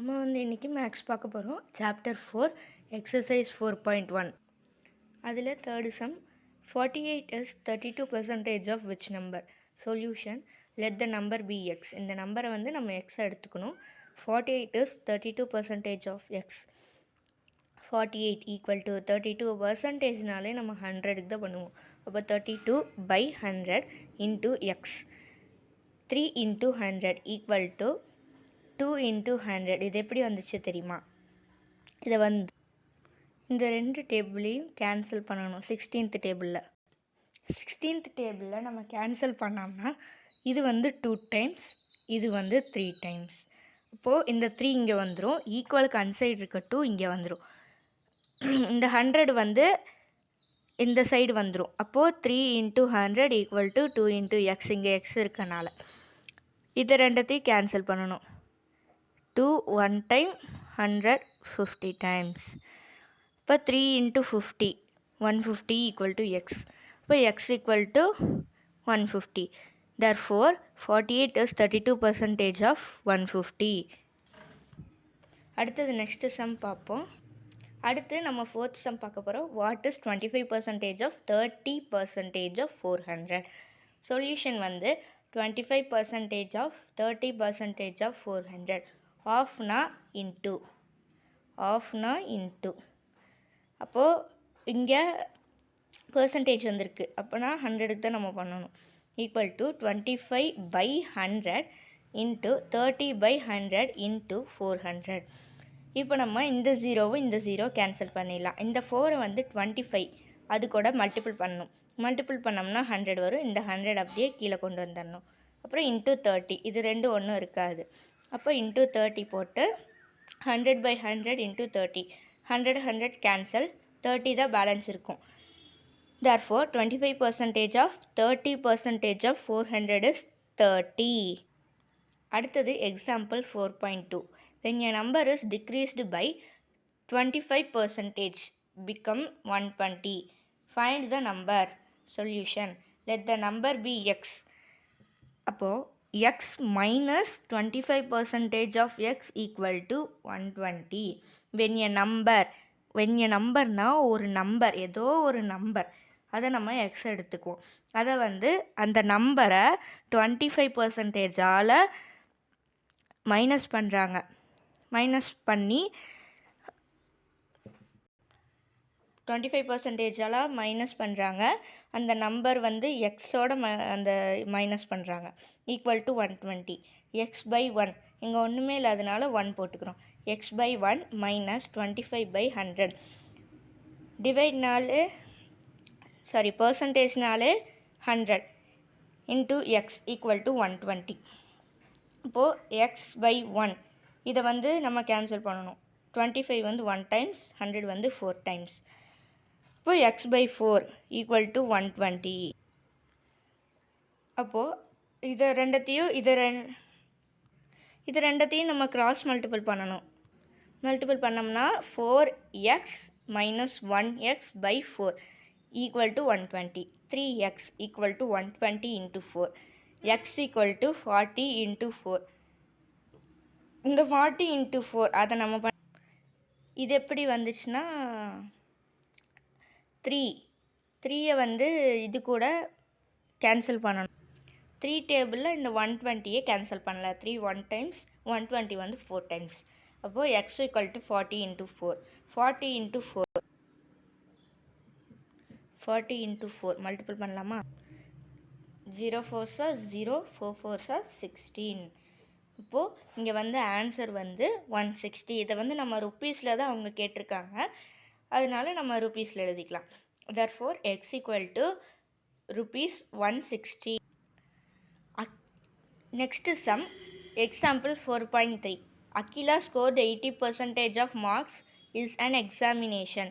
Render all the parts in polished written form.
நம்ம வந்து இன்றைக்கி மேக்ஸ் பார்க்க போகிறோம். Chapter 4 exercise 4.1. அதில் third some 48 is 32% of which number? Solution let the number be x. இந்த நம்பரை வந்து நம்ம x எடுத்துக்கணும். 48 is 32% of x. 48 equal to 32%னாலே நம்ம 100க்கு தான் பண்ணுவோம். அப்போ 32 by 100 into x. 3 into 100 equal to 2 into 100. இது எப்படி வந்துச்சு தெரியுமா? இதை வந்து இந்த ரெண்டு டேபிளையும் கேன்சல் பண்ணணும். 16th டேபிளில் 16th டேபிளில் நம்ம கேன்சல் பண்ணோம்னா இது வந்து 2 டைம்ஸ், இது வந்து 3 டைம்ஸ். இப்போது இந்த 3 இங்கே வந்துடும். ஈக்குவலுக்கு அன்சைடு இருக்க 2 இங்கே வந்துடும். இந்த 100 வந்து இந்த சைடு வந்துடும். அப்போது 3 into 100 equal to 2 into x. இங்கே எக்ஸ் இருக்கனால இதை ரெண்டத்தையும் கேன்சல் பண்ணணும். 2 1 time 100 50 times. இப்போ 3 into 50 150 equal to x. இப்போ x equal to 150. Therefore 48 is 32% of 150. அடுத்தது நெக்ஸ்ட் சம் பார்ப்போம். அடுத்து நம்ம ஃபோர்த் சம் பார்க்க போகிறோம். What is 25% of 30% of 400? Solution வந்து 25% of 30% of 400. ஆஃப்னா இன்ட்டு அப்போது இங்கே பர்சன்டேஜ் வந்திருக்கு. அப்போனா 100க்கு தான் நம்ம பண்ணணும். Equal to 25/100 into 30/100 into 400. இப்போ நம்ம இந்த ஜீரோவும் இந்த ஜீரோ கேன்சல் பண்ணிடலாம். இந்த 4 வந்து 25 அது கூட மல்டிபிள் பண்ணணும். மல்டிபிள் பண்ணோம்னா 100 வரும். இந்த 100 அப்படியே கீழே கொண்டு வந்துடணும். அப்புறம் இன்ட்டு 30. இது ரெண்டு ஒன்றும் இருக்காது. அப்போ இன்ட்டு 30 போட்டு 100/100 இன்ட்டு 30. 100 கேன்சல், 30 தான் பேலன்ஸ் இருக்கும். Therefore 25% of 30% of 400 is 30. அடுத்தது example 4.2. When a number is decreased by 25% become 120. Find the number. Solution. Let the number be x. அப்போது x minus 25% of x equal to 120. when a numberனா ஒரு number, ஏதோ ஒரு number, அதை நம்ம x எடுத்துக்குவோம். அதை வந்து அந்த நம்பரை 25%ஆல் மைனஸ் பண்ணுறாங்க. மைனஸ் பண்ணி 25%ஆல் மைனஸ் பண்ணுறாங்க. அந்த நம்பர் வந்து எக்ஸோட அந்த மைனஸ் பண்ணுறாங்க. Equal to 120. x/1 இங்கே ஒன்றுமே இல்லாதனால 1 போட்டுக்கிறோம். x/1 minus 25/100 டிவைட்னாலே பர்சன்டேஜ்னாலே 100 into X equal to 120. இப்போது x/1 இதை வந்து நம்ம கேன்சல் பண்ணணும். 25 வந்து 1 டைம்ஸ், 100 வந்து 4 டைம்ஸ். இப்போ x/4 ஈக்குவல் டு 120. அப்போது இது ரெண்டத்தையும் நம்ம கிராஸ் மல்டிபிள் பண்ணணும். மல்டிபிள் பண்ணோம்னா 4x minus 1x/4 equal to 120. 3x equal to 120 into 4. x equal to 40 into 4. இந்த 40 இன்ட்டு 4 அதை நம்ம இது எப்படி வந்துச்சுன்னா 3யை வந்து இது கூட கேன்சல் பண்ணணும். 3 டேபிளில் இந்த 120யை கேன்சல் பண்ணல. 3 1 டைம்ஸ், 120 வந்து 4 டைம்ஸ். அப்போது x equal to 40 into 4. 40 into 4 40 into 4 multiple பண்ணலாமா? 0 4s are 0, 4 4s are 16. இப்போது இங்கே வந்து ஆன்சர் வந்து 160. இதை வந்து நம்ம ருப்பீஸில் தான் அவங்க கேட்டிருக்காங்க, அதனால நம்ம ருப்பீஸில் எழுதிக்கலாம். therefore x equal to rupees 160. Next sum example 4.3. Akila scored 80% of marks is an examination.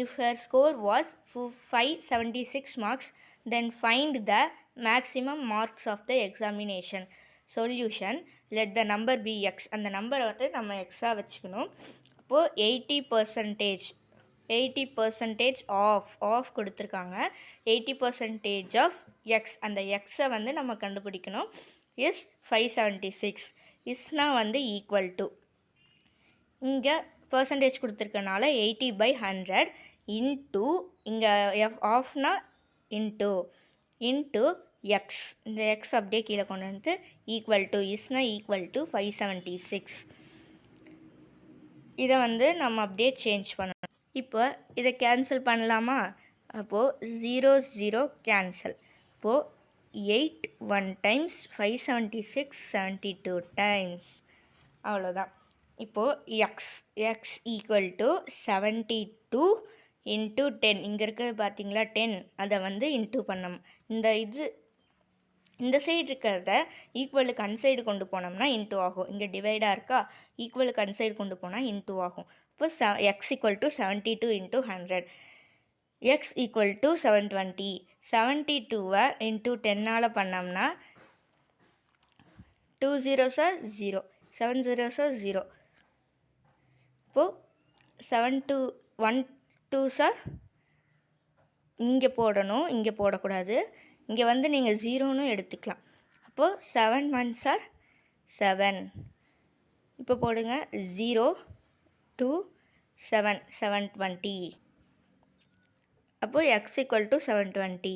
If her score was 576 marks, then find the maximum marks of the examination. Solution. Let the number be x. அந்த நம்பரை வந்து நம்ம எக்ஸாக வச்சுக்கணும். அப்போது 80% of கொடுத்துருக்காங்க. 80% of x. அந்த எக்ஸை வந்து நம்ம கண்டுபிடிக்கணும். இஸ் 576. இஸ்னா வந்து ஈக்குவல் டு இங்கே பர்சன்டேஜ் கொடுத்துருக்கனால 80/100 இன்ட்டு இங்கே ஆஃப்னா இன்ட்டு எக்ஸ். இந்த எக்ஸ் அப்படியே கீழே கொண்டு வந்து ஈக்குவல் டு இஸ்னா ஈக்குவல் டு 576. இதை வந்து நம்ம அப்படியே சேஞ்ச் பண்ணணும். இப்போ இதை கேன்சல் பண்ணலாமா? அப்போது 0 0 கேன்சல். இப்போது 8 1 டைம்ஸ் 576 72 டைம்ஸ். அவ்வளோதான். இப்போது எக்ஸ் ஈக்குவல் டு 72 இன்ட்டு 10. இங்கே இருக்கிறது பார்த்தீங்களா 10, அதை வந்து இன்ட்டு பண்ணணும். இந்த சைடு இருக்கிறத ஈக்குவலுக்கு அன்சைடு கொண்டு போனோம்னா இன்ட்டு ஆகும். இங்கே டிவைடாக இருக்கா, ஈக்குவலுக்கு அன்சைடு கொண்டு போனால் இன்ட்டு ஆகும். இப்போ X equal to 72 into 100. X equal to 720. 72வை இன்ட்டு 10ஆல் பண்ணோம்னா 2 zeros are 0, 7 zeros are 0. இப்போது 7 2 1 2s are இங்கே போடணும், இங்கே போடக்கூடாது. இங்கே வந்து நீங்கள் 0ன்னு எடுத்துக்கலாம். அப்போது 7 1s are 7. இப்போ போடுங்க 0 2 7 720. அப்போது எக்ஸ் ஈக்குவல் டு 720.